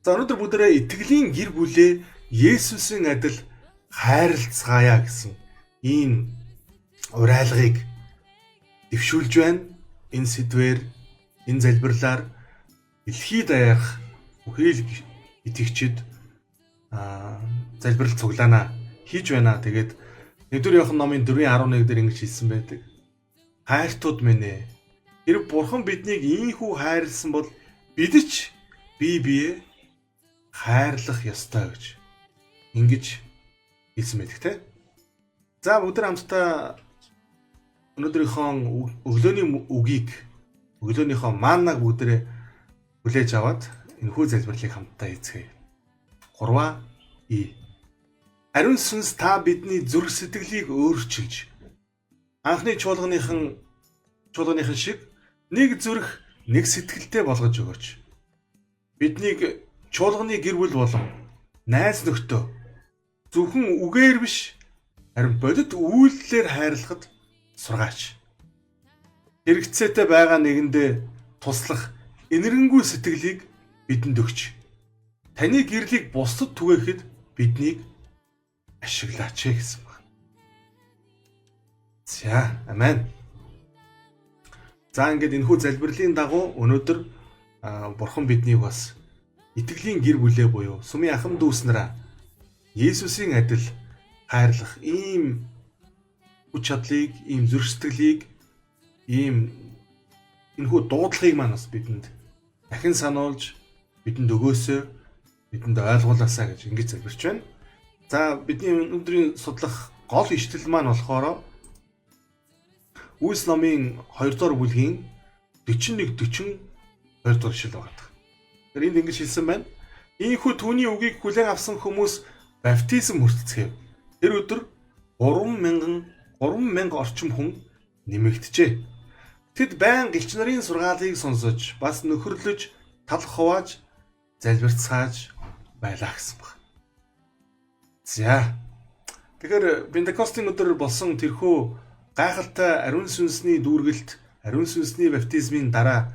За өнөөдөр бүгдээрээ итгэлийн гэр бүлээ Есүсийн адил хайрлцгаая гэсэн ийм уриалгыг дэвшүүлж байна. Энэ сэдвээр, энэ залбирлаар дэлхий даярх бүхий л итгэгчид залбирал цуглаана хийж байна. Тэгээд 1-р Иохан номын 4:11 дээр ингэж хэлсэн байдаг. Хайртууд минь ээ, хэрэг Бурхан биднийг ийхүү хайрлсан бол бид ч бие биеэ хайрлах ёстой гэж ингэж хэлсэн байдаг те. За бүгд хамтдаа өнөөдрийнхөө өглөөний үгийг, өглөөнийхөө маннаг бүгдээ хүлээж аваад энэхүү залбирлыг хамтдаа эзгэе. 3 Ариун сүнс та бидний зүрх сэтгэлийг өөрчилж анхны чуулганыхан шиг нэг зүрх нэг сэтгэлтэй болгож өгөөч. Биднийг чуулганы гэр бүл болон найз нөхдөд зөвхөн үгээр биш харин бодит үйлдэлээр хайрлахад сургаач. Хэрэгцээтэй байгаа нэгэндээ туслах энэрэнгүй сэтгэлийг бидэнд өгч. Таны гэрлийг бусдад түгээхэд биднийг ашиглаач гэсэн байна. За, амен. За ингээд энэхүү залбирлын дагуу өнөөдөр Бурхан биднийг бас итгэлийн гэр бүлээ буюу сумын ахын дүүс нараа Есүсийн адил хайрлах ийм хүч чадлыг, ийм зүрх сэтгэлийг, ийм энэхүү дуудлагыг маань бас бидэнд дахин сануулж, бидэнд өгөөсөө, бидэнд ойлгуулаасаа гэж ингэж залбирч байна. За бидний өнөөдрийн судлах гол ишлэл маань болохоор Үйлс номын 2-р бүлгийн 41-42 дугаар ишлэл байна. Тэр энд ингэж хэлсэн байна. Ийхүү түүний үгийг хүлээн авсан хүмүүс баптизм хүртцгээв. Тэр өдөр 3,000 орчим хүн нэмэгдэжээ. Тэд байн гэлч нарын сургаалыг сонсож, бас нөхөрлөж, талх хувааж, залбирцгааж байлаа гэсэн байна. За. Тэгэхээр Пентекостийн өдөр болсон тэрхүү гайхалтай ариун сүнсний дүүргэлт, ариун сүнсний баптизмын дараа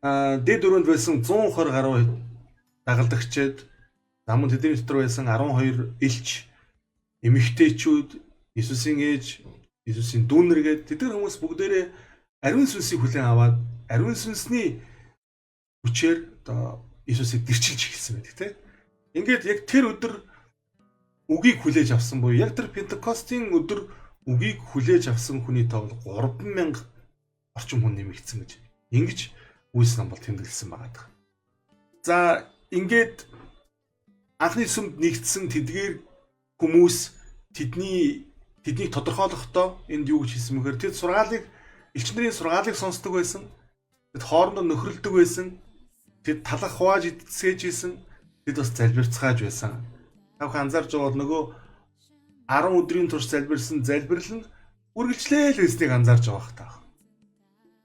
дэд өрөөнд байсан 120 гаруй дагалдагчид, замун тэдний дотор байсан 12 элч, эмэгтэйчүүд, Иесусийн ээж, Иесусийн дүүнэргээд тэдгээр хүмүүс бүгдээрээ ариун сүнсийг хүлээн аваад ариун сүнсний хүчээр одоо Иесусыг дэрчилж эхэлсэн байдаг тийм. Ингээд яг тэр өдөр үгийг хүлээж авсан буюу яг тэр Пентекостийн өдөр үгийг хүлээж авсан хүний тоо 3,000 орчим хүн нэмэгдсэн гэж ингэж Үйлс ном бол тэмдэглэсэн байгаа. За ингээд анхны сүмд нэгдсэн тэдгээр хүмүүс тэднийг тодорхойлохдоо энд юу гэж хэлсэн мэхээр тэд сургаалыг элч нарын сургаалыг сонсдог байсан. Тэд хоорондоо нөхрөлдөг байсан. Тэд талах хувааж идцгээж байсан. Тэд бас залбирцгааж байсан. Та бүхэн анзаарч байгаа бол нөгөө 10 өдрийн турш залбирсан залбирал нь үргэлжлээл байсныг анзаарч байгаа хэрэг таа.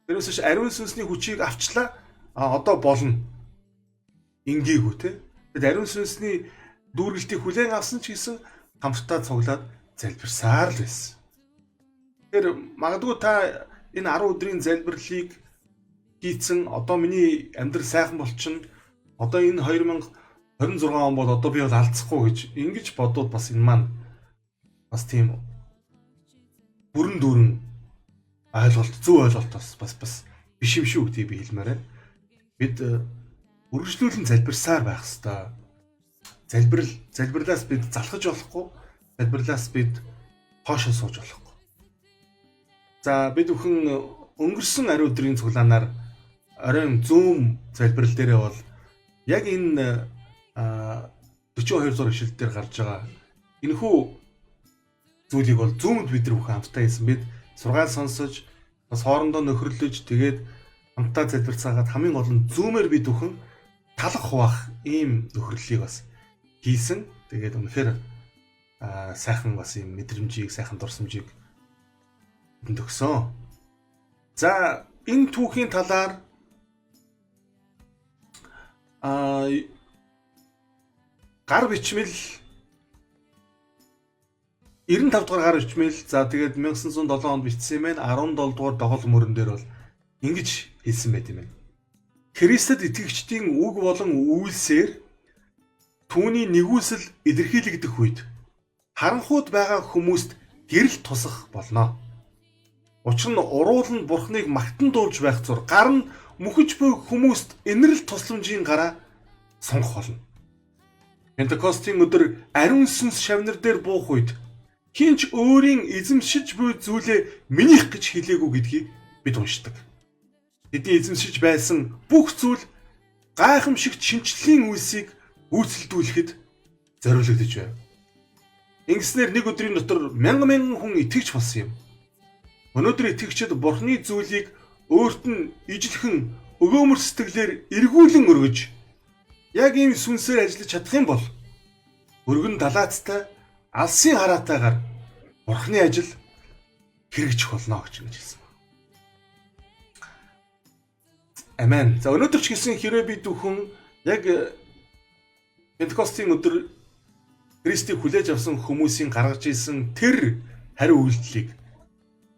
Тэрнээс биш ариун сүнсний хүчийг авчлаа. Одоо болно. Ингээгүй те. Тэгэд ариун сүнсний дүүргэлтийг хүлээн авсан ч гэсэн хамтдаа цуглаад залбирсаар л байсан. Тэр магадгүй та энэ 10 өдрийн залбирлыг хийцэн одоо миний амьдрал сайхан болчихно. Одоо энэ 2026 он бол одоо би бол алдахгүй гэж ингэж бодоод бас энэ маань бас тийм бүрэн дүүрэн ойлголт, зөв ойлголт бас биш юм шүү гэдгийг би хэлмээр байна. Бид үргэлжлүүлэн залбирсаар байх ёстой. Залбирлаас бид залхаж болохгүй, залбирлаас бид хоошоо сууж болохгүй. За бид бүхэн өнгөрсөн ариун өдрийн цуглаанаар оройн зүүм залбирал дээрээ бол яг энэ 42 дугаар ишлэл дээр гарч байгаа энэхүү зүйлийг бол зүүмд бид нар бүхэн хамтдаа хийсэн. Бид сургаал сонсож, бас хоорондоо нөхөрлөж, тэгээд хамтдаа залбирцгаагаад хамгийн гол нь зүүмээр бид бүхэн талах хуваах ийм нөхөрлөлийг бас хийсэн. Тэгээд үнэхээр сайхан бас ийм мэдрэмжийг, сайхан дурсамжийг бидэнд өгсөн. За энэ түүхийн талаар гар бичмэл 95 дугаар гар бичмэл за тэгээд 1907 онд бичсэн юм байна. 17 дугаар дохол мөрөн дээр бол ингэж хэлсэн байт юм байна. Христэд итгэгчдийн үг болон үйлсээр түүний нэгүсэл илэрхийлэгдэх үед харанхуйд байгаа хүмүүст гэрэл тусах болно. Учир нь уруул нь Бурхныг магтан дуулж байх зур гар нь мөхөж буй хүмүүст инэрл тусламжийн гараа сонгох болно. Пентекостийн өдөр ариун сүнс шавнар дээр буух үед хинч өөрийн эзэмшиж буй зүйлээ минийх гэж хэлээгүй гэдгийг бид уншдаг. Тэдний эзэмшиж байсан бүх зүйл гайхамшигт шинжлэлийн үйлсийг үйлсэлдүүлэхэд зориулагдж байв. Ингэснээр нэг өдрийн дотор мянган хүн итгэж болсон юм. Өнөөдөр итгэгчид Бурхны зүйлийг өөрт нь ижилхэн өгөөмөр сэтгэлээр эргүүлэн өргөж яг ийм сүнсээр ажиллаж чадах юм бол өргөн далаацтай алсын хараатайгаар Бурхны ажил хэрэгжих болно гэж хэлсэн. Амен. За өнөөдөр ч гэсэн хэрвээ бид бүхэн яг Пентекостийн өдөр Христийг хүлээж авсан хүмүүсийн гаргаж ирсэн тэр хариу үйлдэлийг,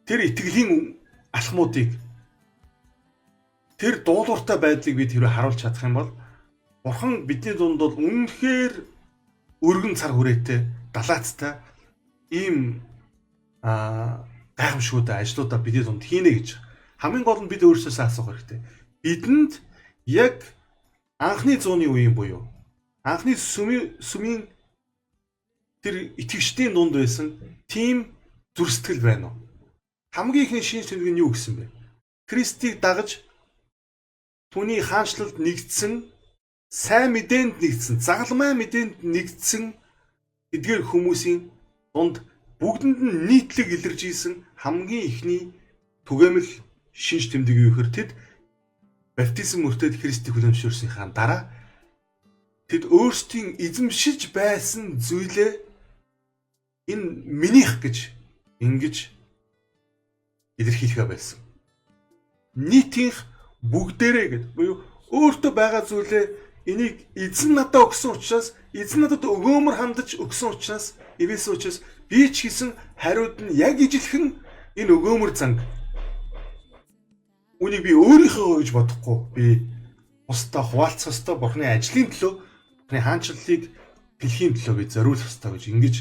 тэр итгэлийн алхмуудыг, тэр дуулууртай байдлыг бид хэрвээ харуулж чадах юм бол Бурхан бидний дунд бол үнэхээр өргөн цар хүрээтэй, далаацтай ийм гайхамшигтай ажлуудаа бидний дунд хийнэ гэж хамгийн гол нь бид өөрсдөөсөө асуух хэрэгтэй. Бидэнд яг анхны зууны үеийн буюу анхны сүмийн тэр итгэгчдийн дунд байсан тийм зүрх сэтгэл байна уу? Хамгийн ихний шинж тэмдэг нь юу гэсэн бэ? Христийг дагаж түүний хаанчлалд нэгдсэн, сайн мэдээнд нэгдсэн, загалмай мэдээнд нэгдсэн эдгээр хүмүүсийн дунд бүгдэнд нь нийтлэг илэрж ийсэн хамгийн ихний түгээмэл шинж тэмдэг юу гэхээр тэд баптизм өртөөд Христийг хүлээмжшүүлснийхаа дараа тэд өөрсдийн эзэмшиж байсан зүйлээ энэ минийх гэж ингэж илэрхийлэхэ байсан. Нийтийнх бүгдээрээ гэд буюу өөртөө байгаа зүйлээ энийг эзэн надад өгсөн учраас, эзэн надад өгөөмөр хандаж өгсөн учраас, Эфес учраас би ч гэсэн хариуд нь яг ижилхэн энэ өгөөмөр занг. Үнийг би өөрийнхөө гэж бодохгүй. Би бусдаа хуваалцах ёстой, Бурхны ажлын төлөө, Бурхны хаанчлалыг дэлхийн төлөө би зориулах ёстой гэж ингэж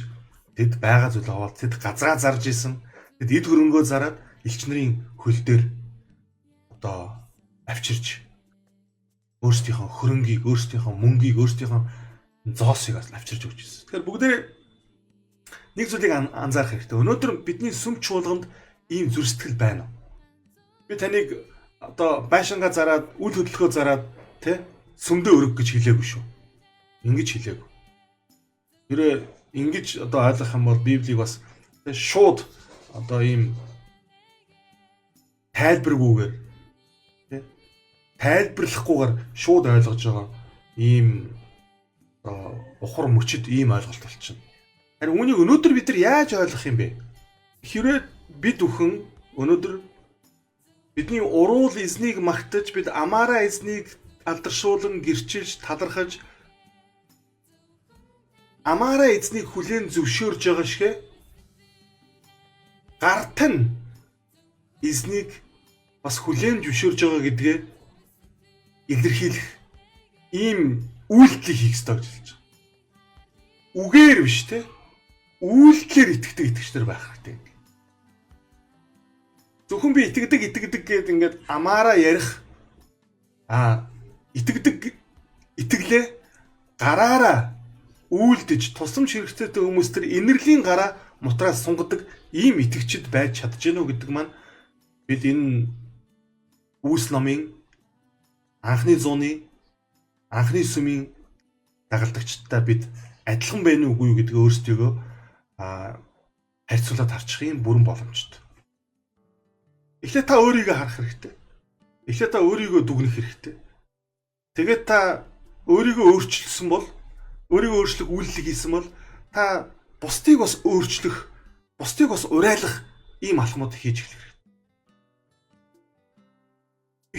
тэд байгаа зүйл хаваад тэд газраа зарж исэн. Тэд эд хөрөнгөө зараад элч нарын хөл дээр одоо авчирч өөрсдийнхөө хөрөнгийг, өөрсдийнхөө мөнгийг, өөрсдийнхөө зоосыг авчирч өгч ирсэн. Тэгэхээр бүгдээ нэг зүйлийг анзаарах хэрэгтэй. Өнөөдөр бидний сүм чуулганд ийм зүрх сэтгэл байна уу? Би таныг одоо байшингаа зараад, үл хөдлөхөө зараад тэ сүмдээ өрөг гэж хэлээгүй шүү. Ингэж хэлээгүй. Тэрэ ингэж одоо ойлгох юм бол Библийг бас шууд одоо ийм тайлбаргүйгээр тэ тайлбарлахгүйгээр шууд ойлгож байгаа ийм ухар мөчөд ийм ойлголт болчихно. Харин үүнийг өнөөдөр бид нар яаж ойлгох юм бэ? Хэрвээ бид бүхэн өнөөдөр бидний уруул эзнийг магтаж, бид амаараа эзнийг алдаршуулан гэрчилж, талархаж амаараа эзнийг хүлээн зөвшөөрж байгаа шигэ гарт нь эзнийг бас хүлээн зөвшөөрж байгаа гэдгээ илэрхийлэх ийм үйлдэл хийх ёстой гэж хэлж байгаа. Үгээр биш те. Үйлдэлээр итгэдэг итгэгчдэр байх хэрэгтэй. Зөвхөн би итгэдэг гэд ингээд амаараа ярих итгэдэг итгэлээ гараараа үйлдэж тусламж хэрэгцээтэй хүмүүс төр инэрлийн гараа мутраас сунгадаг ийм итгэгчд байж чадж гэнэ үү гэдэг маань бид энэ Үлс номын анхны зууны анхны сүмийн дагалдагчдаа бид адилхан байна уугүй юу гэдгээ өөрсдөө харьцуулаад харчихын бүрэн боломжтой. Эхлээд та өөрийгөө харах хэрэгтэй. Эхлээд та өөрийгөө дүгнэх хэрэгтэй. Тэгээд та өөрийгөө өөрчилсөн бол, өөрийгөө өөрчлөх үйлдэл хийсэн бол та бусдыг бас өөрчлөх, бусдыг бас урайлах ийм алхмууд хийж эхлэх хэрэгтэй.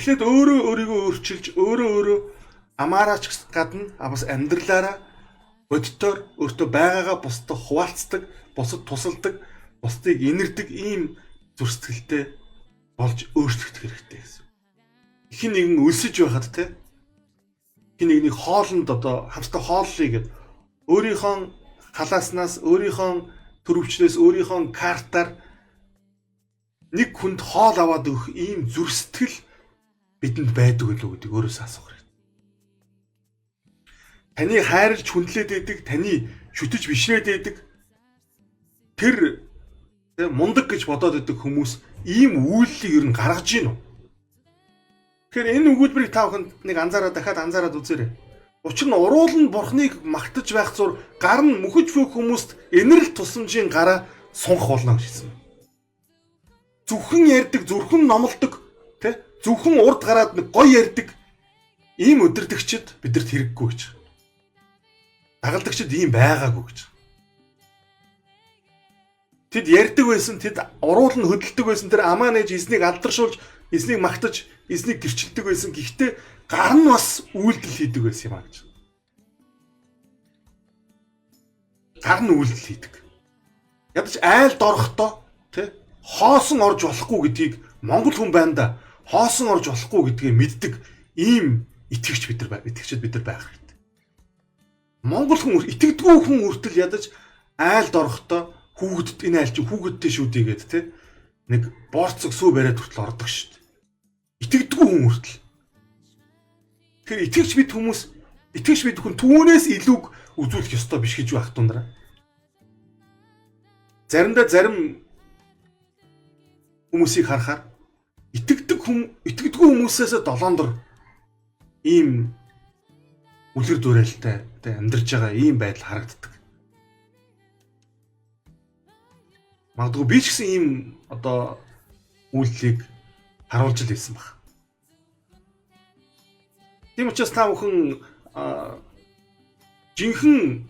Эхлээд өөрийгөө өөрчилж, өөрөө амаараач гадна бас амьдралаараа боддоор өөртөө байгаагаа бусдад хуваалцдаг, бусдад тусалдаг, бусдыг инэрдэг ийм зүрх сэтгэлтэй болж өөрчлөгдөх хэрэгтэй гэсэн. Ихэн нэгэн өлсөж байхад те хин нэгний хоолнд одоо хамтдаа хооллоё гэд өөрийнхөө халааснаас, өөрийнхөө төрөвчлөөс, өөрийнхөө картаар нэг хүнд хоол аваад өгөх ийм зүрх сэтгэл бидэнд байдаг үлээ гэдэг өөрөөсөө асуух хэрэгтэй. Таны хайрлж хүндлээд байдаг, таны шүтэж бишрээд байдаг тэр мундаг гэж бодоод байдаг хүмүүс ийм үйллийг ер нь гаргаж гин үү? Тэгэхээр энэ өгүүлбэрийг та бүхэнд нэг дахиад анзаараад үзээрэй. Учир нь уруул нь бурхныг магтаж байх зур гар нь мөхөж бүөх хүмүүст энэрл тусламжийн гараа сунх болно гэж хэлсэн. Зөвхөн ярьдаг, зөвхөн номлодог, зөвхөн урд гараад нэг гоё ярьдаг ийм өдөрдөгчд бидэрт хэрэггүй гэж. Дагалдагчд ийм байгаагүй гэж. Тэд ярьдаг байсан, тэд уруул нь хөдөлдөг байсан, тэр амаа нээж эзнийг алдаршуулж, эзнийг магтаж, эзнийг гэрчилдэг байсан. Гэхдээ гар нь бас үйлдэл хийдэг байсан юм а гэж. Гар нь үйлдэл хийдэг. Ядаж айлд орохдоо хоосон орж болохгүй гэдгийг монгол хүн байна да. Хоосон орж болохгүй гэдгийг мэддэг ийм итгэгчд бид нар байх хэрэгтэй. Монгол хүн итгэдэггүй хүн үртэл ядаж айлд орохдоо хүүгэдд энэ айл чи хүүгэдтэй шүү дээ гэдэг нэг борцог сүү бариад хүртэл ордог шүү дээ. Итгэдэггүй хүн хүртэл. Тэгэхээр итгэгч бид хүн түүнээс илүүг үзүүлэх ёстой биш гэж байх тундраа. Зарим хүмүүсийг харахаар итгэдэггүй хүмүүсээс долоондор ийм үлгэр дуурайлтай амьдарч байгаа ийм байдал харагддаг. Магадгүй би ч гэсэн ийм одоо үйлдэлийг харуулж л хэлсэн баг. Тийм учраас та бүхэн жинхэнэ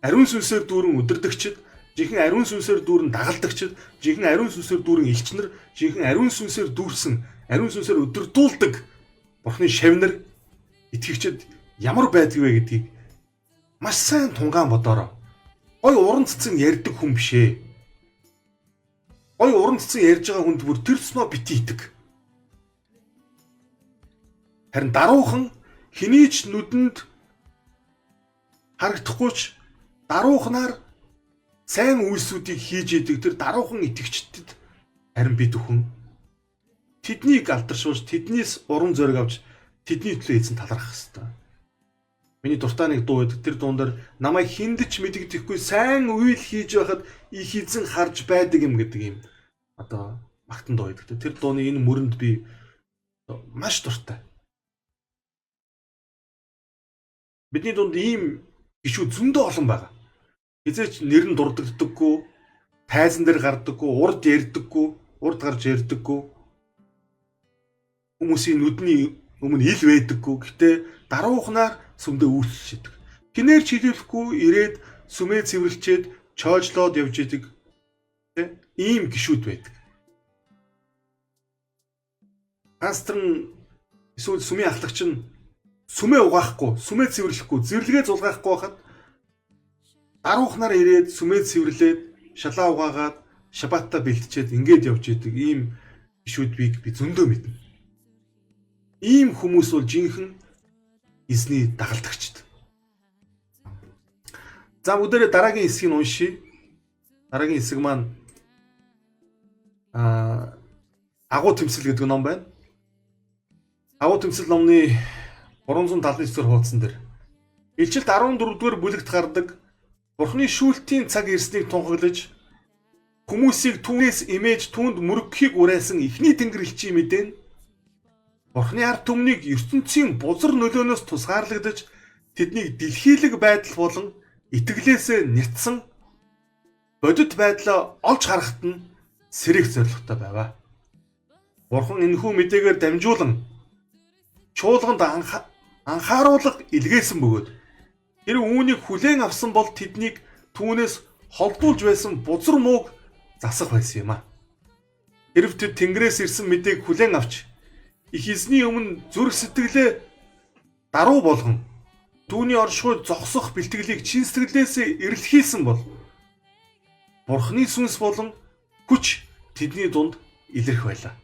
ариун сүнсээр дүүрэн өдөрдөгчд, жинхэнэ ариун сүнсээр дүүрэн дагалдагчд, жинхэнэ ариун сүнсээр дүүрэн элчнэр, жинхэнэ ариун сүнсээр дүүрсэн, ариун сүнсээр өдөрдүүлдэг Бурхны шавнар итгэгчд ямар байдаг вэ гэдгийг маш сайн тунгаан бодоорой. Гой уран цэцэн ярьдаг хүн бишээ. Гой уран цэцэн ярьж байгаа хүнд бүр тэр туснаа бити итэг. Харин даруухан хинийч нүдэнд харагдахгүй ч даруухнаар сайн үйлсүүдийг хийж идэг тэр даруухан итгэгчдэд харин бид өхөн тэднийг алдаршуулж, тэднээс урам зориг авч тэдний төлөө эзэн талархах ёстой. Миний дуртай нэг дуу байдаг. Тэр дуундар намайг хиндэж мэдэгдэхгүй сайн үйл хийж байхад их эзэн харж байдаг юм гэдэг юм. Одоо магтан дуу байдаг. Тэр дууны энэ мөрөнд би маш дуртай. Бидний дунд ийм гişүүд зөндөө олон байгаа. Хизээч нэр нь дурддаггүй, тайзан дээр гардаггүй, урд ярьдаггүй, урд гарч ярьдаггүй. Хүмүүсийн нүдний өмнө ил байдаггүй. Гэтэ даруухнаар сүмдээ үйлчлэдэг. Хинээр ч хэлүүлэхгүй ирээд сүмээ цэвэрлчээд чойжлоод явж идэг. Ийм гişүүд байдаг. Пастор нь эсвэл сүмийн ахлагч нь сүмээ угаахгүй, сүмээ цэвэрлэхгүй, зэрлэгээ зулгаахгүй байхад даруухнаар ирээд сүмээ цэвэрлээд шалаа угаагаад шабатта бэлтчихэд ингээд явж идэг ийм гişүүдийг би зөндөө мэднэ. Ийм хүмүүс бол жинхэнэ эзний дагалдагчд. За бүгдээрээ дараагийн хэсгийг уншийе. Дараагийн хэсэг маань агуу тэмцэл гэдэг ном байна. Агуу тэмцэл номны 379-р хуудсан дээр Илчилт 14-р бүлэгт гардаг Бурхны шүүлтийн цаг ирснийг тунхаглаж хүмүүсийг түүнээс имэж түүнд мөрөгхийг уриалсан эхний тэнгэр элчийн мэдэн Бурхны ард түмнийг ертөнцийн бузар нөлөөнөөс тусгаарлагдаж тэднийг дэлхийлэг байдал болон итгэлээсээ нятсан бодит байдлаа олж харахад нь сэрэх зорилготой байв. Бурхан энэхүү мэдээгээр дамжуулан чуулганд анхааруулга илгээсэн бөгөөд тэр үүнийг хүлээн авсан бол тэднийг түүнээс холдуулж байсан бузар мууг засах байсан юм а. Хэрв тэд Тэнгэрээс ирсэн мэдээг хүлээн авч их эзний өмнө зүрх сэтгэлээ даруй болгон түүний оршихуйд зогсох бэлтгэлийг чин сэтгэлээсээ эрэлхийлсэн бол Бурхны сүнс болон хүч тэдний дунд илэрх байлаа.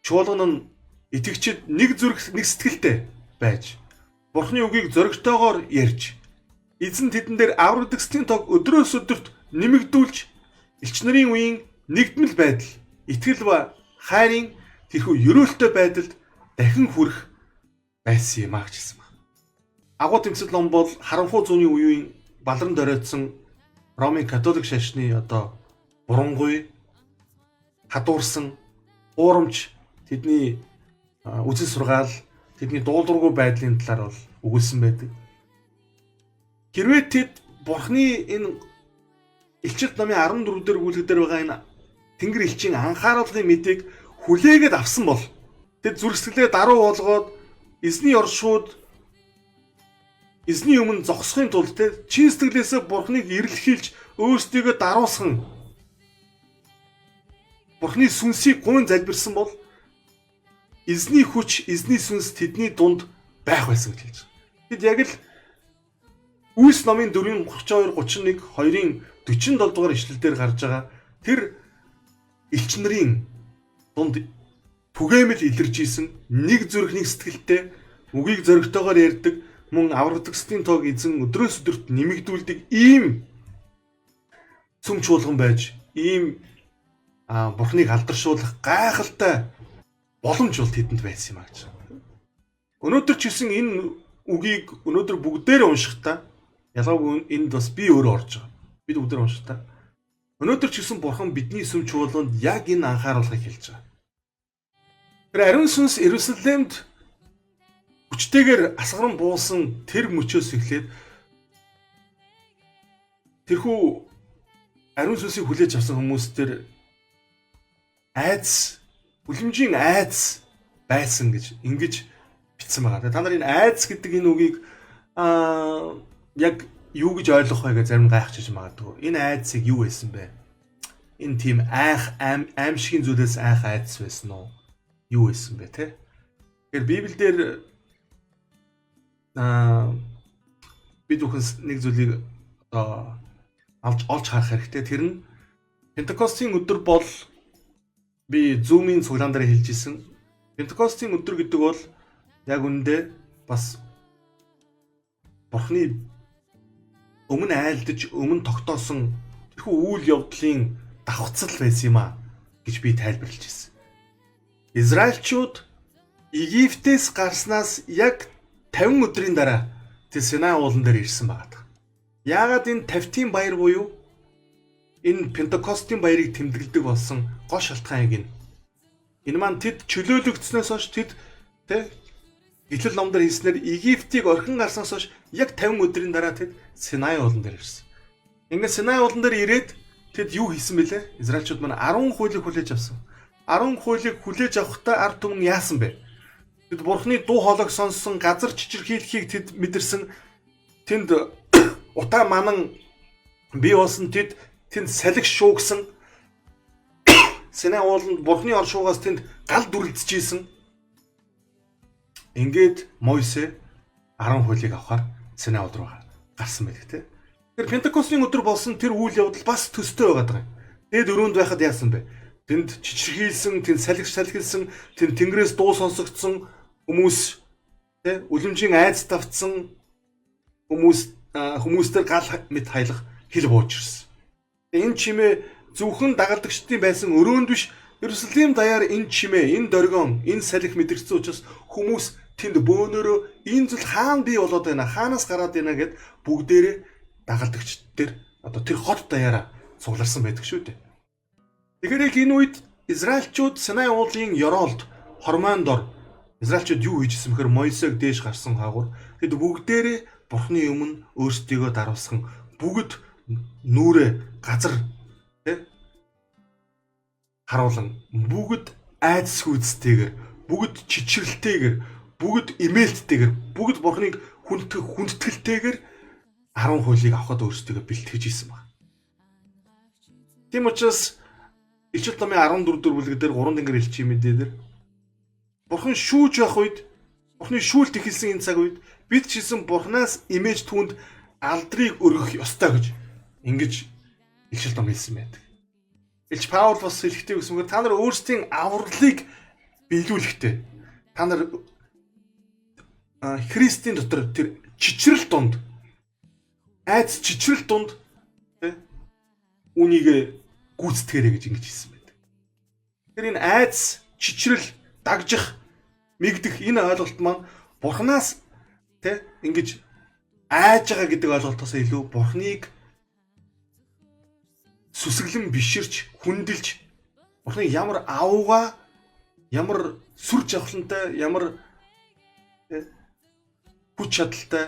Чуулган нь итгэгчид нэг зүрх нэг сэтгэлтэй байж Бурхны үгийг зоригтойгоор ярьж, эзэн тэдэн дээр аврагдагсдын тог өдрөөс өдөрт нэмэгдүүлж, элч нарын үеийн нэгдмэл байдал, итгэл ба хайрын тэрхүү ерөөлтөй байдалд дахин хүрэх байсан юм аа гэсэн байна. Агуу тэмцэл ном бол харанхуй зууны үеийн балран доройтсон Ромын католик шашны бурангуй, хадуурсан, уурамч тэдний үзэл сургаал, тэдний дуулуургүй байдлын талаар бол өгүүлсэн байдаг. Хэрвээ тэд Бурхны энэ Илчилт номын 14 дээр өгүүлэгдээр байгаа энэ Тэнгэр элчийн анхааруулгын мэдээг хүлээгээд авсан бол тэд зүрхсгэлээ даруй болгоод эзний оршууд эзний өмнө зогсохын тулд чин сэтгэлээсээ Бурхныг эрэлхийлж өөрсдийгөө даруусган Бурхны сүнсийг гуйн залбирсан бол эзний хүч, эзний сүнс тэдний дунд байх байсан гэж хэлж байгаа. Тэд яг л Үйлс номын 4-ийн 32, 31, 2-ын 47 дугаар ишлэлдэр гарч байгаа тэр элч нарын дунд түгээмэл илэрж исэн нэг зүрх нэг сэтгэлтэй үгийг зоригтойгоор ярьдаг, мөн аврагдагсдын тоог эзэн өдрөөс өдөрт нэмэгдүүлдэг ийм цөм чуулган байж, ийм Бурхныг алдаршуулах гайхалтай боломж бол тэдэнд байсан юм аа гэж. Өнөөдөр ч гэсэн энэ үгийг өнөөдөр бүгдээр уншихдаа ялгаагүй энд бас би өөрөө орж байгаа. Бид бүгдээр уншихдаа өнөөдөр ч гэсэн Бурхан бидний сүм чуулганд яг энэ анхааруулгыг хэлж байгаа. Тэр ариун сүнс Иерусалимд хүчтэйгээр асгаран буулсан тэр мөчөөс эхлээд тэрхүү ариун сүнсийг хүлээж авсан хүмүүс төр айдас, үлэмжийн айдас байсан гэж ингэж бичсэн байгаа. Та нар энэ айдас гэдэг энэ үгийг яг юу гэж ойлгох вэ гэж зарим гайхчихж магадгүй. Энэ айдсыг юу байсан бэ? Энэ тийм айх аимшигын зүйлээс айх айдас байсан уу? Юу байсан бэ те? Тэгэхээр Библиэлд бид бүхэн нэг зүйлийг олж харах хэрэгтэй. Тэр нь Пентекостийн өдөр бол би Zoom-ийн цуглаан дээр хэлж исэн. Пентекостийн өдөр гэдэг бол яг үүндээ бас Бурхны өмнө айлдаж, өмнө тогтоосон тэрхүү үйл явдлын давхцал байсан юм а гэж би тайлбарлаж ирсэн. Израильчууд Египтээс гарснаас яг 50 өдрийн дараа тэр Синай уулан дээр ирсэн байгаа. Яагаад энэ 50-ийн баяр буюу энэ Пентекостийн баярыг тэмдэглэдэг болсон гол шалтгаан яг энэ. Энэ маань тэд чөлөөлөгдснөөс хойш тэд Итгэл номдэр хэлснээр Египтийг орхин гарснаас хойш яг 50 өдрийн дараа тэд Синай уулан дээр ирсэн. Ингээд Синай уулан дээр ирээд тэд юу хийсэн бэлээ? Израильчууд маань 10 хуулийг хүлээж авсан. 10 хуулийг хүлээж авахдаа ард түмэн яасан бэ? Тэд Бурхны дуу хоолойг сонссон, газар чичирхийлэхийг тэд мэдэрсэн. Тэнд утаа манан бий болсон тэнд салхи шуугсан. Синай ууланд Бурхны оршуугаас тэнд гал дүрлцчихсэн. Ингээд Мойсе 10 хуулийг авахар Синай ууланд руу гарсан байдаг те. Тэр Пентекостийн өдөр болсон тэр үйл явдал бас төстэй байгаад байгаа. Дээд өрөөнд байхад яасан бэ? Тэнд чичирхийлсэн, тэнд салхилсан, тэнд тэнгэрээс дуу сонсогдсон хүмүүс те үлэмжийн айц давтсан хүмүүстэр гал мэд хайлах хил бууж ирсэн. Энэ чимээ зөвхөн дагалдагчдын байсан өрөөнд биш, Иерусалим даяар энэ чимээ, энэ дөргөн, энэ салхи мэдэрсэн учраас хүмүүс тэнд бөөнөрөө энэ зүйл хаана бий болоод байна, хаанаас гараад байна гэд бүгдээрээ дагалдагчдэр тэр хот даяараа цугларсан байдаг шүү дээ. Тэгэхээр яг энэ үед Израильчууд Синай уулын ёроолд хормойн дор Израильчууд юу хийжсэн бэхээр Мойсег дээш гарсан хаагур тэд бүгдээрээ Бурхны өмнө өөрсдийгөө даруусган бүгд нүрээ газар харуулan бүгд айдас хүйцтэйгэр бүгд чичрэлтэйгэр бүгд имээлттэйгэр бүгд Бурхныг хүндэтгэлтэйгэр 10 хуулийг авахд өөрсдийгөө бэлтгэж исэн баг. Тийм учраас Илчилт номын 14 дэх бүлгээр 3 тэнгэр элчийн мэдээдэр Бурхан шүүж явах үед Бурхны шүүлт ихэлсэн энэ цаг үед бид ч гэсэн Бурханаас имэж түүнд алдрыг өргөх ёстой гэж ингэж Илчилт ном хэлсэн байдаг. Илч Паул бас хэлэхдээ үсмээр та нар өөрсдийн авралыг биелүүлэхдээ та нар Христийн дотор тэр чичрэл дунд айц чичрэл дунд үнийг гүйцэтгээрэй гэж ингэж хэлсэн байдаг. Тэр энэ айц чичрэл дагжих мэгдэх энэ ойлголт маань Бурханаас ингэж айж байгаа гэдэг ойлголтоос илүү Бурханыг сүсгэлэн биширч хүндэлж Бурханыг ямар авууга ямар сүр жавхлантай ямар хүч чадалтай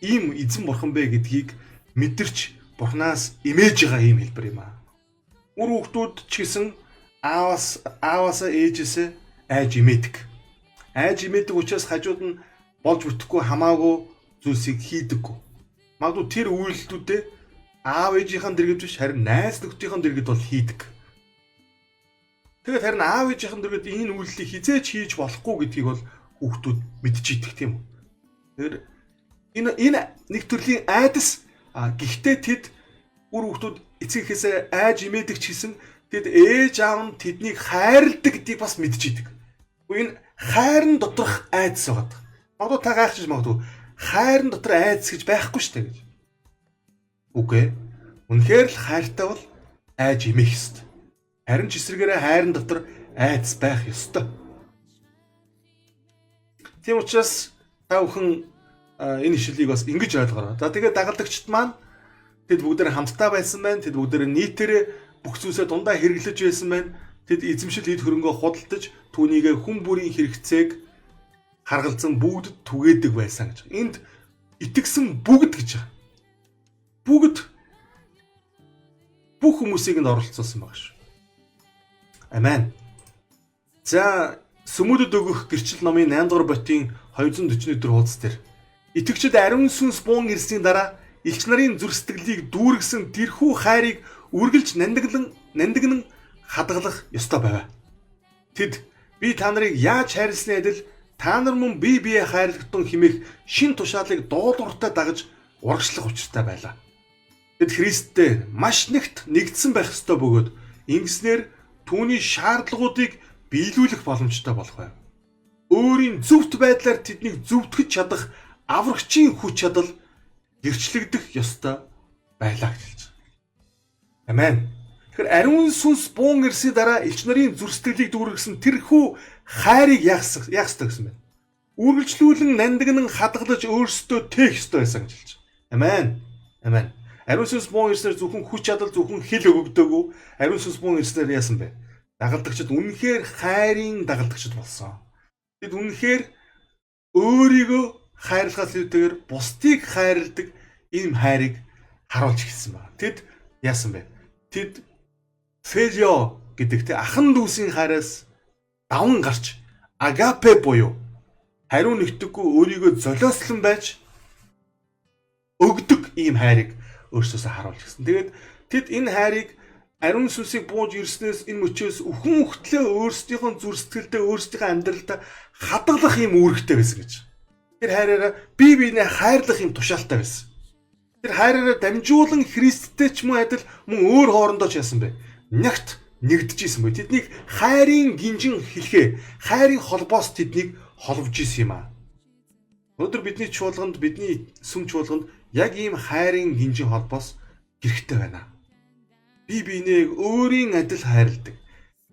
ийм эзэн Бурхан бэ гэдгийг мэдэрч Бурханаас имэж байгаа ийм хэлбэр юм аа. Үр хүүхдүүд ч гэсэн ааваасаа ээжээсээ айж имээдэг. Айж имээдэг учраас хажууд нь болж бүтэхгүй хамаагүй зүйлсийг хийдэггүй. Магадгүй тэр үйлдэлүүдээ аав ээжийнхэн дэргэд биш харин найз нөхдийнхэн дэргэд бол хийдэг. Тэгээд харин аав ээжийнхэн дэргэд энэ үйлдэлийг хизээч хийж болохгүй гэдгийг бол хүүхдүүд мэдчихийдэг тийм үү. Тэгэхээр энэ нэг төрлийн айдас гэхдээ тэд үр хүүхдүүд эцэгхээсээ айж имээдэг ч гэсэн тэд ээж аав нь тэднийг хайрладаг гэдгийг бас мэдчихийдэг. Энэ хайрын доторх айдас байгаа. Магадгүй та гайхаж магадгүй хайрын дотор айдас гэж байхгүй шүү дээ гэж. Үгүй ээ. Үнэхээр л хайртай бол айж имэх ёстой. Харин ч эсрэгээрээ хайрын дотор айдас байх ёстой. Тийм учраас та бүхэн энэ ишлэлийг бас ингэж ойлгоорой. За тэгээд дагалдагчд маань тэд бүгдээр хамтдаа байсан байна. Тэд бүгдээр нийтээрээ бүх зүйлсээ дундаа хэрэглэж байсан байна. Тэд эзэмшил эд хөрөнгөө худалдаж түүнийг хүн бүрийн хэрэгцээг харгалзан бүгд түгээдэг байсан гэж. Энд итгэсэн бүгд гэж байна. Бүгд бүх хүмүүсийг нь оролцуулсан байгаа шүү. Амен. За Сүмүдэд өгөх гэрчил номын 8 дугаар ботын 244 хуудас дээр итгэгчид ариун сүнс буун ирсний дараа элч нарын зүрх сэтгэлийг дүүргэсэн тэрхүү хайрыг үргэлж нандинан хадгалах ёстой байв. Тэд би та нарыг яаж хайрласны адил та нар мөн бие биеэ хайрлагтун хэмээх шин тушаалыг дуулууртай дагаж урагшлах учиртай байлаа. Тэд Христтэй маш нэгт нэгдсэн байх ёстой бөгөөд ингэснээр түүний шаардлагуудыг биелүүлэх боломжтой болох байв. Өөрийн зөвхт байдлаар тэднийг зөвтгөж чадах аврагчийн хүч чадал гэрчлэгдэх ёстой байлаа гэж. Амен. Тэгэхээр ариун сүнс буун ирсний дараа элч нарын зүрх сэтгэлийг дүүргэсэн тэрхүү хайрыг яах ёстой гэсэн байна. Үргэлжлүүлэн нандинан хадгалж өөрсдөө тээх ёстой байсан гэж хэлж байна. Амен. Амен. Ариун сүнс буун ирснээр зөвхөн хүч чадал зөвхөн хэл өгөгдөөгүй. Ариун сүнс буун ирснээр яасан бэ? Дагалдагчид үнэхээр хайрын дагалдагчид болсон. Тэд үнэхээр өөрийгөө хайрлахаас илүүтэйгээр бусдыг хайрладаг ийм хайрыг харуулж эхэлсэн байна. Тэд яасан бэ? Тэд филио гэдэг ахан дүүсийн хайраас даван гарч агапе буюу хариу нэгтгэхгүй өөрийгөө золиослон байж өгдөг ийм хайрыг өөрсдөөсөө харуулж гисэн. Тэгээд тэд энэ хайрыг ариун сүнсийг бууж ирснээс энэ мөчөөс өхөн хөлтлөө өөрсдийнхөө зүрх сэтгэлдээ өөрсдийнхөө амьдралдаа хадгалах юм үүрэгтэй байсан гэж. Тэр хайраараа бие биенээ хайрлах юм тушаалтай байсан. Тэр хайраараа дамжуулан Христтэй ч мөн адил мөн өөр хоорондоо ч яасан бэ? Нягт нэгдэж исэн бай. Тэднийг хайрын гинжин хэлхээ, хайрын холбоос тэднийг холбож исэн юм аа. Өнөөдөр бидний чуулганд, бидний сүм чуулганд яг ийм хайрын гинжин холбоос хэрэгтэй байна. Бие биенээ өөрийн адил хайрладаг.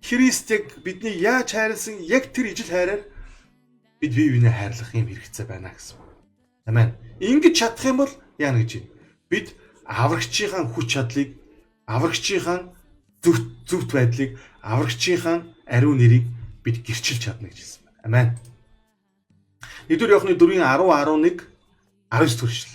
Христийг бидний яаж хайрлсан яг тэр ижил хайраар бид бие биенээ хайрлах юм хэрэгцээ байна гэсэн. Амен. Ингэж чадах юм бол яана гэж байна. Бид аврагчийнхаа хүч чадлыг, аврагчийнхаа зөвхт байдлыг, аврагчийнхаа ариун нэрийг бид гэрчилж чадна гэж хэлсэн байна. Амен. 1-р Иохны 4:10-11 19 төршил.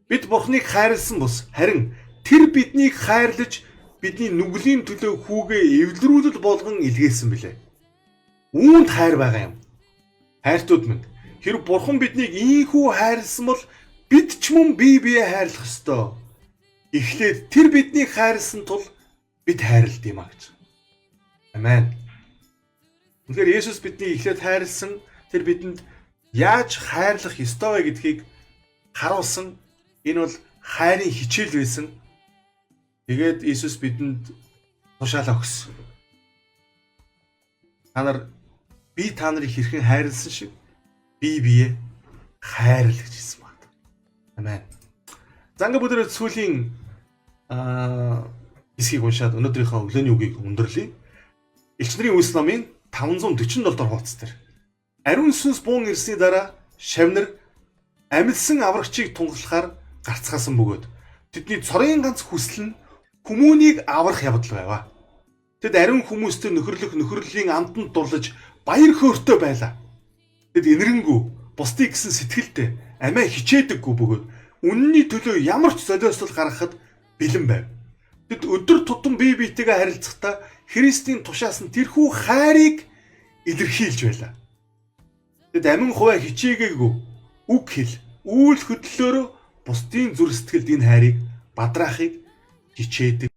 Бид Бурхныг хайрлсан бус харин тэр биднийг хайрлаж бидний нүглийн төлөө хүүгээ эвлэрүүлэл болгон илгээсэн билээ. Үүнд хайр байгаа юм. Хайртууд минь, хэрв Бурхан биднийг ийхүү хайрлсан бол бид ч мөн бие биеэ хайрлах ёстой. Эхлээд тэр биднийг хайрлсан тул бид хайрлалт юм а гэж. Амен. Тэгэхээр Есүс биднийг эхлээд хайрлсан, тэр бидэнд яаж хайрлах ёстой вэ гэдгийг харуулсан. Энэ бол хайрын хичээл байсан. Тэгээд Иесус бидэнд тушаал өгсөн. Та нар би та нарыг хэрхэн хайрлсан шиг бие биеэ хайрл гэж хэлсэн байна. Амен. За ингээд бүгд сүүлийн хэсгийг уншаад өнөөдрийнхөө өглөөний үгийг өндөрлөе. Элч нарын үйлс номын 547 дугаар хуудас дээр. Ариун сүнс буун ирсний дараа шавнар амилсан аврагчийг тунгалахаар гарцгаасан бөгөөд тэдний цорын ганц хүсэл нь хүмүүнийг аврах явдал байваа. Тэд ариун хүмүүстэй нөхөрлөлийн амтанд дурлаж баяр хөөртэй байлаа. Тэд инэрэнгүү бусдыг гэсэн сэтгэлтэй амиа хичээдэггүй бөгөөд үнний төлөө ямар ч золиослол гаргахад бэлэн байв. Тэд өдөр тутам бие биетэйгээ харилцахдаа Христийн тушаас нь тэрхүү хайрыг илэрхийлж байлаа. Тэд амин хуваа хичээгээгүй үг хэл, үйл хөдлөлөөрөө бусдын зүрх сэтгэлд энэ хайрыг бадраахыг хичээдэг.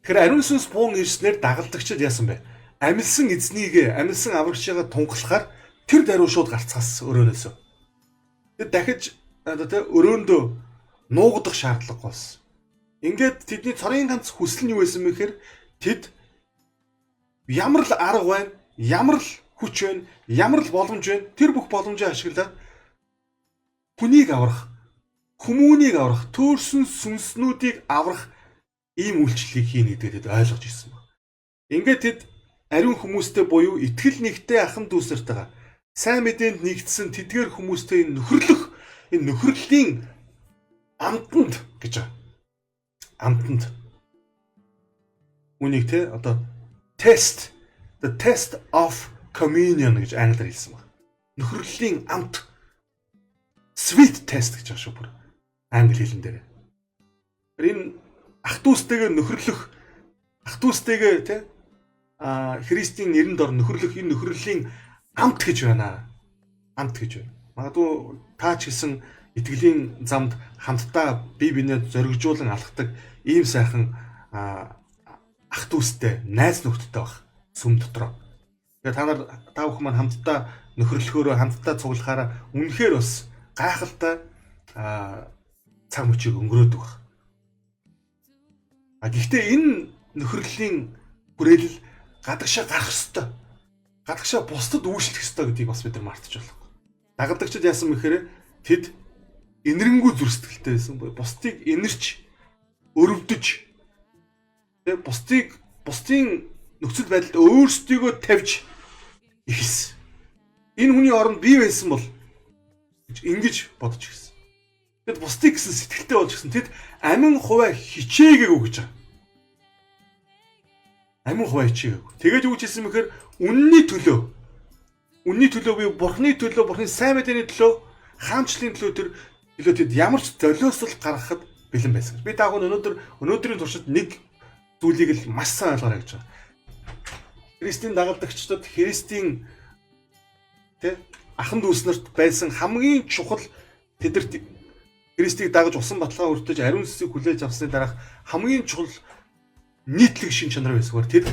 Тэгэхээр ариун сүнс буун ирснээр дагалдагчид яасан бэ? Амилсан эзнийг, амилсан аврагчаагаа тунгалахаар тэр даруй шууд гарцгаас өрөөнөөсөө. Тэд дахиж өрөөндөө нуугдах шаардлага болсон. Ингээд тэдний цорын ганц хүсэл нь юу байсан бэ гэхээр тэд ямар л арга байна, ямар л хүч байна, ямар л боломж байна, тэр бүх боломжийг ашиглаад хүнийг аврах, хүмүүнийг аврах, төөрсөн сүнснүүдийг аврах ийм үйлчлэлийг хийнэ гэдгийг тэд ойлгож ирсэн байна. Ингээд тэд ариун хүмүүстэй буюу итгэл нэгтэй ахын дүүсэртэйгээ сайн мэдээнд нэгдсэн тэдгээр хүмүүстэй энэ нөхрөлийн амтанд гэж байна. Амтанд үнийг одоо the test of communion гэж англиар хэлсэн байна. Нөхрөлийн амт sweet test гэж байгаа шүү бүр англи хэлэн дээр. Энэ ах дүүстэйгээ нөхөрлөх, ах дүүстэйгээ Христийн нэрэнд ор нөхөрлөх энэ нөхрөлийн амт гэж байна. Амт гэж байна. Магадгүй та ч гэсэн итгэлийн замд хамтдаа бие биенээ зоригжуулан алхдаг ийм сайхан ах дүүстэй, найз нөхдөдтэй байх сүм дотроо. Тэгээ та бүхэн маань хамтдаа нөхөрлөхөөрөө хамтдаа цуглахаараа үнэхээр бас гайхалтай цаг мөчийг өнгөрөөдөг баг. Гэхдээ энэ нөхрөлийн хүрээлэл гадагшаа гарах ёстой. Гадагшаа бусдад үйлчлэх ёстой гэдгийг бас бид нар мартаж болохгүй. Дагалдагчид яасан мэхээр тэд инэрэнгүү зүрх сэтгэлтэй байсан. Бусдыг инэрч өрөвдөж бусдын нөхцөл байдалд өөрсдийгөө тавьж ихсэн. Энэ хүний оронд бий байсан бол ингэж бодож ирсэн. Тэд бусдыг гэсэн сэтгэлтэй болж гисэн. Тэд амин хуваа хичээгээгүй гэж байгаа. Амин хуваа хичээгээгүй. Тэгэж юу ч хэлсэн мэхээр үнний төлөө би бурхны төлөө, бурхны сайн мэдээний төлөө, хаанчлалын төлөө тэр тэд ямар ч золиослол гаргахад бэлэн байсан. Би таагүй өнөөдрийн туршид нэг зүйлийг л маш сайн ойлгоорой гэж байна. Христийн дагалдагчдад Христийн ахан дүүс нарт байсан хамгийн чухал тэдэрт Христийг дагаж усан баталгаа өртөж ариун сүнсийг хүлээж авсны дараах хамгийн чухал нийтлэг шин чанар байсгаар тэд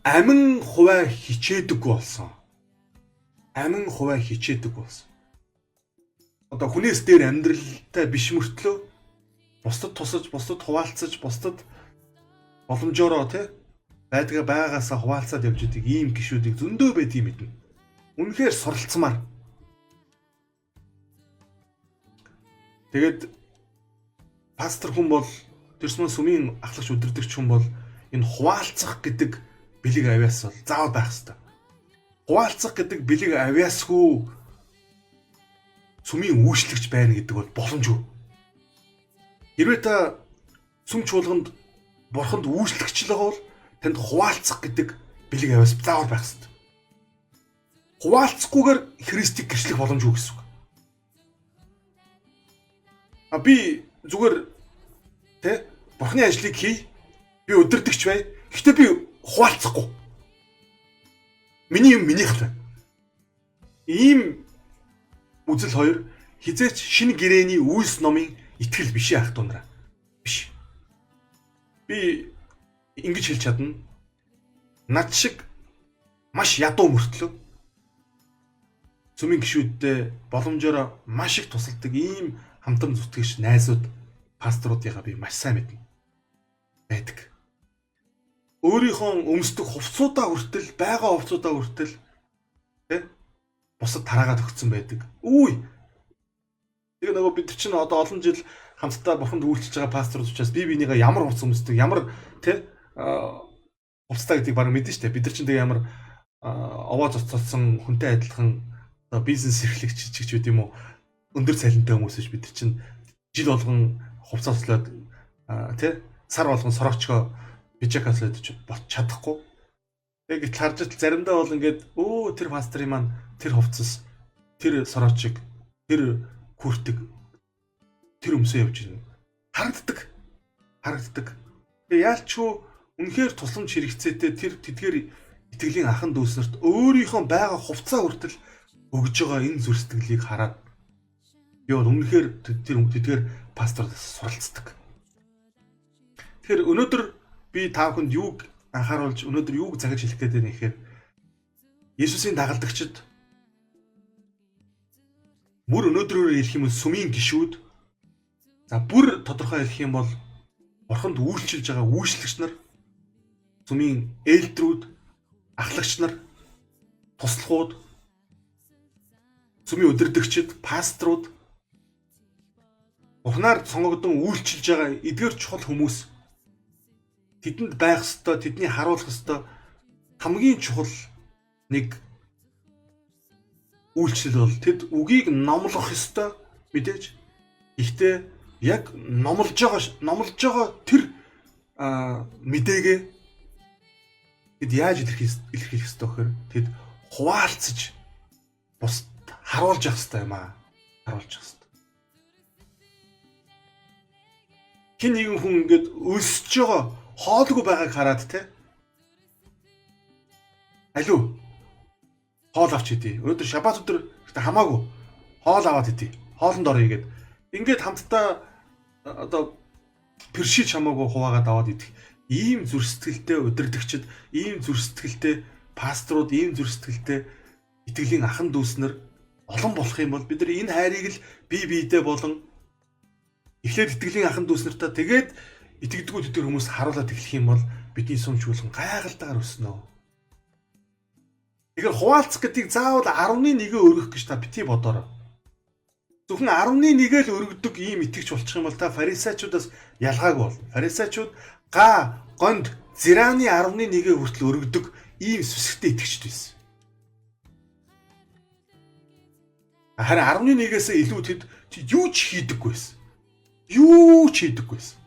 амин хуваа хичээдэггүй болсон. Амин хуваа хичээдэггүй болсон. Одоо хүнээс дээр амьдралтай биш мөртлөө бусдад тусаж, бусдад хуваалцаж, бусдад боломжоор байгаасаа хуваалцаад явж идэг ийм гишүүдийг зөндөө байдгийг мэднэ. Үнэхээр суралцмаар. Тэгээд пастор хүн бол тэрсмэн сүмийн ахлагч удирдагч хүн бол энэ хуваалцах гэдэг бэлэг авяас бол заавал байх ёстой. Хуваалцах гэдэг бэлэг авяасгүй сүмийн үйлчлэгч байна гэдэг бол боломжгүй. Хэрвээ та сүм чуулганд бурханд үйлчлэгч л байгаа бол танд хуваалцах гэдэг бэлэг авяас заавал байх ёстой. Хуваалцахгүйгээр Христийг гэрчлэх боломжгүй гэсэн үг. Би зүгээр бурхны ажлыг хий. Би удирдагч бай. Гэхдээ би хуваалцахгүй. Миний юм минийх л байна. Ийм үзэл хоёр хизээч шинэ гэрээний үйлс номын итгэл биш ах дунараа. Биш. Би ингэж хэлж чадна. Над шиг маш ядуу мөртлөө сүмийн гишүүдтэй боломжоор маш их тусалдаг ийм хамтран зүтгэгч найзууд, пасторуудыгаа би маш сайн мэднэ. Байдаг. Өөрийнхөө өмсдөг хувцсуудаа хүртэл, байгаа хувцсуудаа хүртэл бусад тараагаад өгсөн байдаг. Үүй. Тэгээ нөгөө бид чинь одоо олон жил хамтдаа бурханд үйлчилж байгаа пасторууд учраас бие биенийгээ ямар хувцас өмсдөг, ямар тэ хувцастай гэдгийг баг мэдэн штэ. Бид нар чинь тэгээ ямар овоо цоцолсон хүнтэй адилхан одоо бизнес эрхлэгч ч гэдэг юм уу өндөр цалинтай хүмүүс биш бид нар чинь жил болгон хувцас ослоод тэ сар болгон сорогчгоо бижакаслаад бот чадахгүй. Тэгээд харж л заримдаа бол ингээд тэр пастрын маань тэр хувцас тэр сорогчиг тэр хүртэг тэр өмсөө явж ирнэ. Харагддаг. Тэгээ яалчгүй үнэхээр тусламж хэрэгцээтэй тэр тэдгээр итгэлийн ахан дүүснэрт өөрийнхөө байгаа хувцаа хүртэл өгж байгаа энэ зүр сэтгэлийг хараад би бол үнэхээр тэдгээр пастордоос суралцдаг. Тэгэхээр өнөөдөр би та бүхэнд юуг анхааруулж өнөөдөр юуг захиж хэлэх гээд байна гэхээр Есүсийн дагалдагчид бүр өнөөдрөөр хэлэх юм бол сүмийн гишүүд за бүр тодорхой хэлэх юм бол бурханд үйлчилж байгаа үйлчлэгч нар сүмийн ээлдрүүд ахлагч нар туслахууд сүмийн удирдагчид пасторууд бурхнаар сонгогдсон үйлчилж байгаа эдгээр чухал хүмүүс тэдэнд байх ёстой тэдний харуулах ёстой хамгийн чухал нэг үйлчлэл бол тэд үгийг номлох ёстой мэдээж. Гэхдээ яг номлож байгаа тэр мэдээгээ тэд яаж илэрхийлэх ёстой гэхээр тэд хуваалцаж бус харуулж явах ёстой юм аа. Харуулж явах ёстой. Хин нэгэн хүн ингээд өсөж байгаа хоолгүй байгааг хараад те алуу хоол авч идэ. Өнөөдөр шаббат өдөр хамаагүй хоол аваад идэ. Хоолнд орё гэгээд ингээд хамтдаа одоо першиж хамаагүй хуваагаад аваад идэх. Ийм зүр сэтгэлтэй удирдагчид, ийм зүр сэтгэлтэй пасторууд, ийм зүр сэтгэлтэй итгэлийн ахан дүүснэр олон болох юм бол бид нар энэ хайрыг л бие биедээ болон эхлээд итгэлийн ахан дүүснэртээ тэгээд итгэдэггүй тэдгээр хүмүүс харуулад эхлэх юм бол бидний сүмч болгон гайхалтайгаар өснө. Тэгэхээр хуваалцах гэдгийг заавал 11-ийг өргөх гэж та бити бодоорой. Зөвхөн 11-ийг л өргөдөг ийм итгэж болчих юм бол та фарисеучудаас ялгаагүй бол. Фарисеучуд гонд зираны 11-ийг хүртэл өргөдөг ийм сүсгтэй итгэжтэй байсан. Харин 11-ээс илүү тэд юу ч хийдэггүй байсан.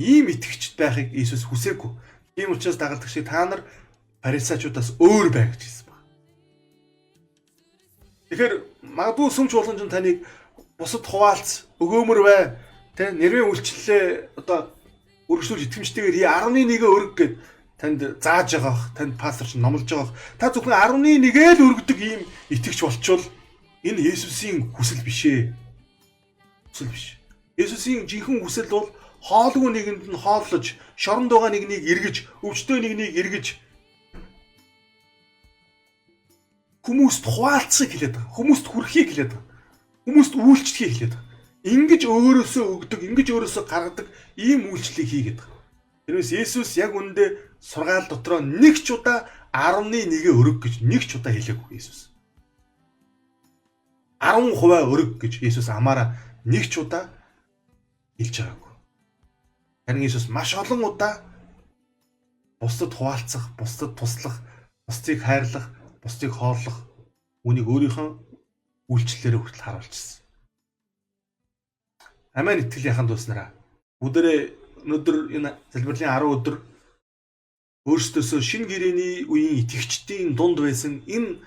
Ийм итгэгчд байхыг Иесус хүсээгүй. Тийм учраас дагалдагчид та нар фарисеучудаас өөр бай гэж хэлсэн байна. Тэгэхээр магадгүй сүмч болгон ч таныг бусад хуваалц өгөөмөр бай. Тэ нэрвэн үйлчлэлээ одоо өргөжлүүлж итгэмжтэйгээр 11-ийг өрг гэд танд зааж байгаах, танд пастор ч номлож байгаах. Та зөвхөн 11-ийг л өргөдөг ийм итгэгч болчвол энэ Есүсийн хүсэл биш ээ. Хүсэл биш. Есүсийн жинхэнэ хүсэл бол хоолгүй нэгэнд нь хооллож, шоронд байгаа нэгнийг эргэж, өвчтөе нэгнийг эргэж хүмүүст хуваалцахыг хэлээд байгаа. Хүмүүст хүрхийг хэлээд байгаа. Хүмүүст үйлчлэхийг хэлээд байгаа. Ингиж өөрөөсөө өгдөг, ингиж өөрөөсөө гаргадаг ийм үйлчлэлийг хийгээд байгаа. Тэрнээс Есүс яг үндэ сургаал дотроо нэг ч удаа 11-ийг өрг гэж нэг ч удаа хэлээгүй Есүс. 10% өрг гэж Есүс амаараа нэг ч удаа хэлж байгаагүй. Харин Есүс маш олон удаа бусдад хуваалцах, бусдад туслах, бусдыг хайрлах, бусдыг хоорлох үнийг өөрийнхөө үйлчлэлээр хүртэл харуулчихсан. Амен итгэлийн аханд дууснараа. Бүгдээрээ өнөөдөр энэ залбирлын 10 өдөр өөрсдөөсөө шинэ гэрээний үеийн итгэгчдийн дунд байсан энэ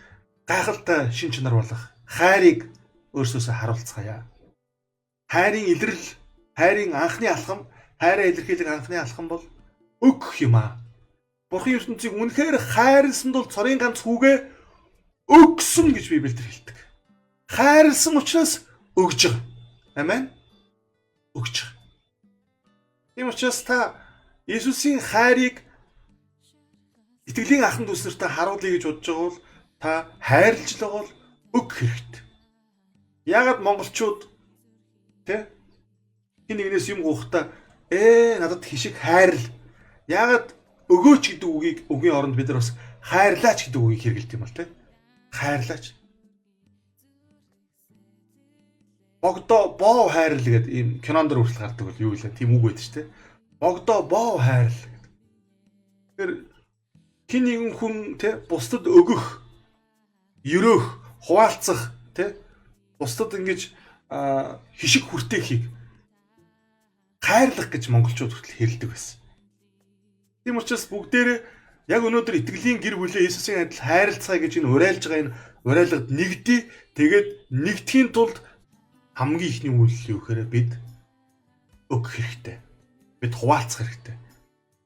гайхалтай шин чанар болох хайрыг өөрсдөөсөө харуулцгаая. Хайрын илрэл, хайрын анхны алхам, хайраа илэрхийлэх анхны алхам бол өгөх юм аа. Бурхан ертөнцийг үнэхээр хайрлсан тул цорын ганц хүүгээ өгсөн гэж Библиэлд хэлдэг. Хайрлсан учраас өгж байгаа. Амен. Өгж байгаа. Тийм учраас та Есүсийн хайрыг итгэлийн ахан дүүснэртээ харуулъя гэж бодож байгаа бол та хайрлж л байгаа бол өгөх хэрэгтэй. Яагаад монголчууд тэ хин нэгнээс юм гоохта надад хишиг хайрл. Яагаад өгөөч гэдэг үгийн оронд бид нар бас хайрлаач гэдэг үгийг хэрэглэдэг юм бол тэ. хайрлаач. Богдоо боо хайрл гэдэг ийм кинонд дэр хүртэл гардаг бол юу вэ? Тийм үг байдаг шүү дээ. Богдоо боо хайрл гэдэг. Тэр хин нэгэн хүн те бусдад өгөх, өрөөх, хуваалцах те бусдад ингэж хишиг хүртээхийг хайрлах гэж монголчууд хүртэл хэлдэг байсан. Тийм учраас бүгдээрээ яг өнөөдөр итгэлийн гэр бүлээ Иесусийн адил хайрлцгаая гэж энэ уриалж байгаа энэ уриалгад нэгдээ. Тэгээд нэгдэхийн тулд хамгийн ихний үйлдэл юу гэхээр бид өгөх хэрэгтэй. Бид хуваалцах хэрэгтэй.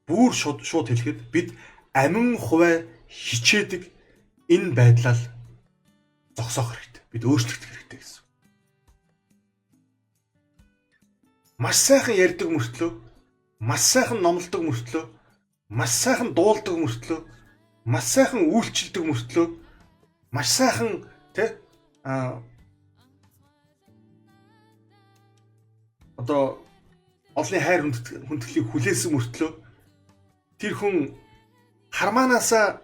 Бүр шууд хэлэхэд бид амин хуваа хичээдэг энэ байдлаар зогсоох хэрэгтэй. Бид өөрчлөгдөх хэрэгтэй гэсэн. Маш сайхан ярьдаг мөртлөө, маш сайхан номлодог мөртлөө, маш сайхан дуулдаг мөртлөө, маш сайхан үйлчилдэг мөртлөө, маш сайхан одоо олонний хайр хүндэтгэлийг хүлээсэн мөртлөө тэр хүн хармаанаасаа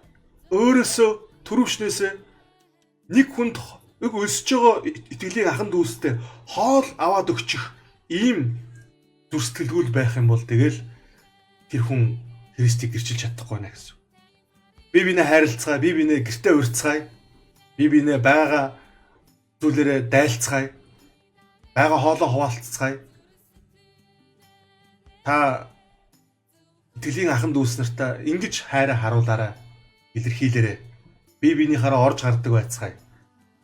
өөрөөсөө төрөвшнөөсөө нэг хүнд өсөж байгаа итгэлийн ахан дүүстэй хоол аваад өгчих ийм зүрстгэлгүй байх юм бол тэгэл тэр хүн Христийг гэрчилж чадахгүй нэ гэсэн. Би бинээ хайрлцгаая, би бинээ гэртээ урьдцгаая, би бинээ байгаа зүйлээрээ дайлцгаая, байгаа хоолоо хуваалцгаая. Та итгэлийн ахан дүүс нартаа ингэж хайраа харуулаарай, илэрхийлээрэй. Би биенийхээрээ орж гардаг байцгаая.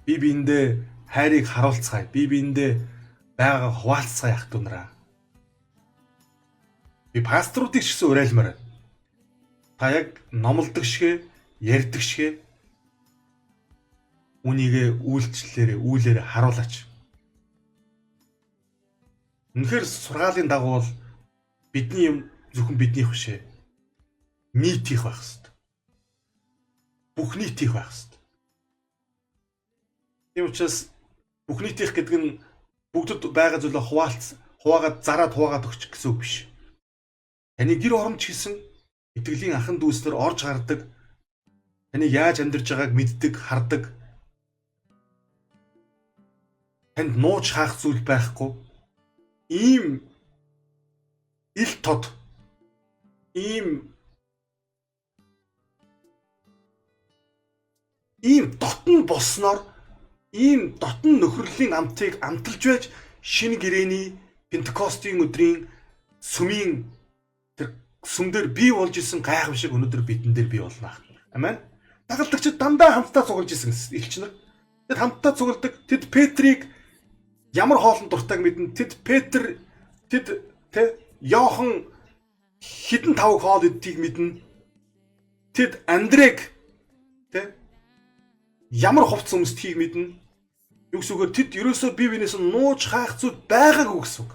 Би биендээ хайрыг харуулцгаая, би биендээ байгаа хуваалцгаая ах дунараа. Би пасторуудыг ч гэсэн уриалмаар байна. Та яг номлодог шигэ, ярьдаг шигэ үнийгээ үйлчлэлээрээ, үйлээрээ харуулаач. Үнэхээр сургаалын дагуу бол бидний юм зөвхөн биднийх биш ээ. Нийтийнх байх хэрэгтэй. Бүх нийтийнх байх хэрэгтэй. Тийм учраас бүх нийтийнх гэдэг нь бүгдэд байгаа зүйлээ хуваагаад зараад хуваагаад өгчих гэсэн үг биш. Таны гэр оромч гэсэн итгэлийн ахан дүүснэр орж гардаг, таны яаж амьдарч байгааг мэддэг, хардаг. Танд нууж хаах зүйл байхгүй. Ийм ил тод, ийм дотн болсноор, ийм дотн нөхрөлийн амтыг амталж байж шинэ гэрээний Пентекостийн өдрийн сүмийн тэр сүм дээр бий болж исэн гайхамшиг өнөөдөр бидэн дээр бий болно. Амен. Дагалдагчид дандаа хамтдаа цуглаж исэн гэсэн элч нар. Тэд хамтдаа цугладаг. Тэд Петрийг ямар хоолнд дуртайг мэднэ. Тэд Йохан хідэн тавг хоол идтийг мэднэ. Тэд Андрег ямар хувцс өмсдгийг мэднэ. Юу гэсүгээр тэд ерөөсөө бие биенээс нууж хаах зүйл байгаагүй гэсэн үг.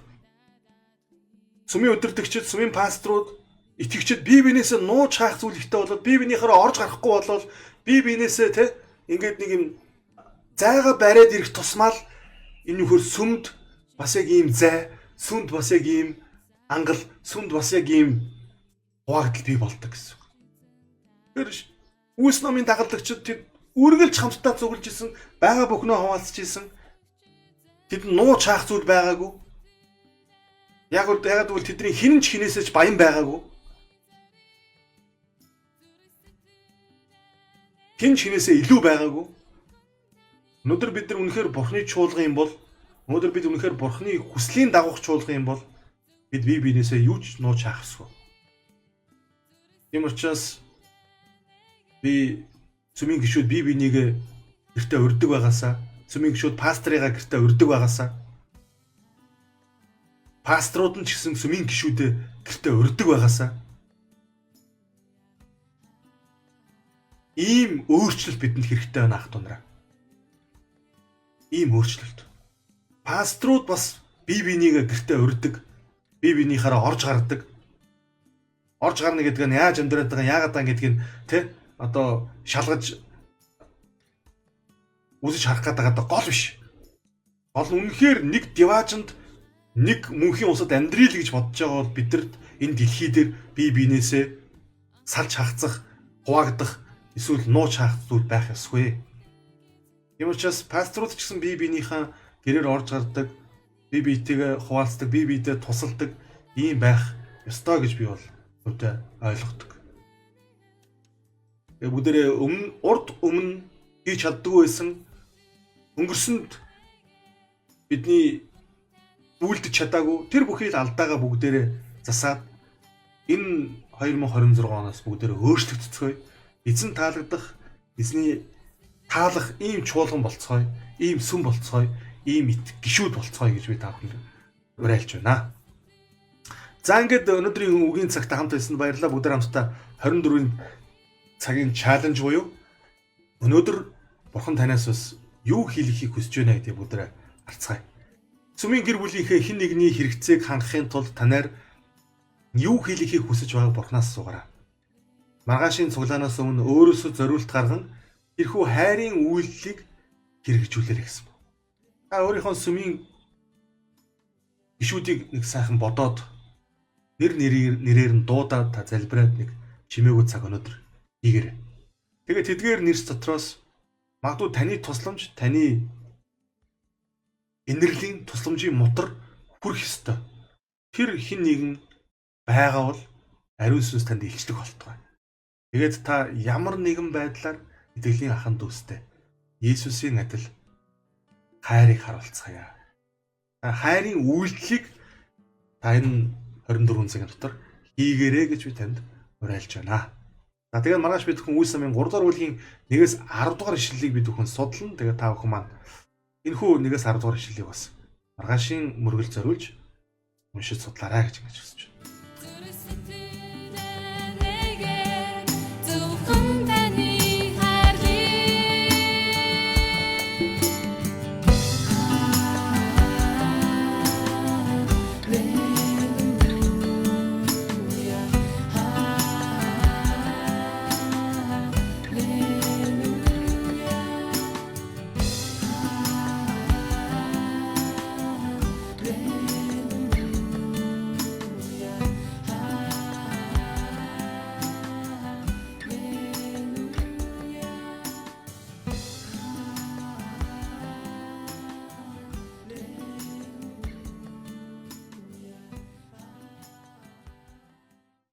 Сүмийн удирдагчид, сүмийн пасторууд, итгэгчид бие биенээс нууж хаах зүйл ихтэй болоод бие биенийхээ орж гарахгүй болол бие биенээсээ ингээд нэг юм зайгаа бариад ирэх тусмал энэ нөхөр сүмд бас яг ийм зай, сүмд бас яг ийм ангал, сүмд бас яг ийм хуваагдал бий болдог гэсэн үг. Тэр Үлс номын дагалдагчид тэд үргэлж хамтдаа цуглаж исэн, байгаа бүхнөө хуваалцж исэн. Тэд нууж хаах зүйл байгаагүй. Яг бол тэдний хинэн ч хинээсээ ч баян байгаагүй. Хин ч хинээсээ илүү байгаагүй. Өнөөдөр бид нар үнэхээр Бурхны чуулган юм бол, өнөөдөр бид үнэхээр Бурхны хүслийн дагуух чуулган юм бол бид бие биенээсээ юу ч нууж хаах ёсгүй. Тийм учраас би сүмийн гишүүд бие биенийгээ гэртээ урьдаг байгаасаа, сүмийн гишүүд пастрыгаа гэртээ урьдаг байгаасаа, паструуд нь ч гэсэн сүмийн гишүүдэд гэртээ урьдаг байгаасаа ийм өөрчлөлт бидэнд хэрэгтэй байна ах дунараа. Ийм өөрчлөлт. Паструуд бас бие биенийгээ гэртээ урьдаг, бие биенийхээрээ орж гардаг. Орж гарна гэдэг нь яаж амьдраад байгаа, яагаад байгаа гэдгийг одоо шалгаж үзэж харах гэдэг гол биш. Гол нь үнэхээр нэг диваажинд нэг мөнхийн усад амьдрий л гэж бодож байгаа бол бидэрт энэ дэлхий дээр бие биенээсээ салж хагцах, хуваагдах, эсвэл нууж хаах зүйл байх ёсгүй. Тийм учраас пасторууд ч гэсэн бие биенийхээ гэрээр орж гардаг, бие биетэйгээ хуваалцдаг, бие биедээ тусалдаг ийм байх ёстой гэж би бол өвдөө ойлгодог. Бүгдээрээ урд өмнө хийж чаддгүй байсан өнгөрсөнд бидний үйлдэж чадаагүй тэр бүхий л алдаагаа бүгдээрээ засаад энэ 2026 оноос бүгдээрээ өөрчлөгдцгөөе. Эзэн таалагдах, эзний таалах ийм чуулган болцгоё, ийм сүм болцгоё, ийм гişүүд болцгоё гэж би та бүхэнд уриалж байна. За ингээд өнөөдрийн үгийн цагт хамт байсанд баярлалаа. Бүгд хамтдаа 24-ийн цагийн чаленж буюу өнөөдөр Бурхан танаас бас юу хийхийг хүсэж байна гэдгийг бүгдээ харцгаая. Сүмийн гэр бүлийнхээ хэн нэгний хэрэгцээг хангахын тулд танаар юу хийхийг хүсэж байгааг Бурханаас асуугаарай. Маргаашийн цуглаанаас өмнө өөрөөсөө зориулт гарган тэрхүү хайрын үйлдэлийг хэрэгжүүлээрэй гэсэн. Та өөрийнхөө сүмийн гишүүдийг нэг сайхан бодоод нэрээр нь дуудаад та залбираад нэг чимээгүй цаг өнөөдөр хийгээрэй. Тэгээд тэдгээр нэрс дотроос магадгүй таны тусламж, таны энергийн тусламжийн мотор хүрэх ёстой. Тэр хэн нэгэн байгаа бол ариун сүнс танд илчлэх болтугай. Тэгээд та ямар нэгэн байдлаар итгэлийн ахын дүүстэй Есүсийн адил хайрыг харуулцгаая. Хайрын үйлдэлийг та энэ 24 цагийн дотор хийгээрэй гэж би танд уриалж байна. За тэгээд маргааш бид бүхэн Үйл намын 3 дугаар бүлгийн 1-ээс 10 дугаар ишлэлийг бид бүхэн судлана. Тэгээд та бүхэн маань энэхүү 1-ээс 10 дугаар ишлэлийг бас маргаашийн мөргөл зориулж уншиж судлаарай гэж хүсэж байна.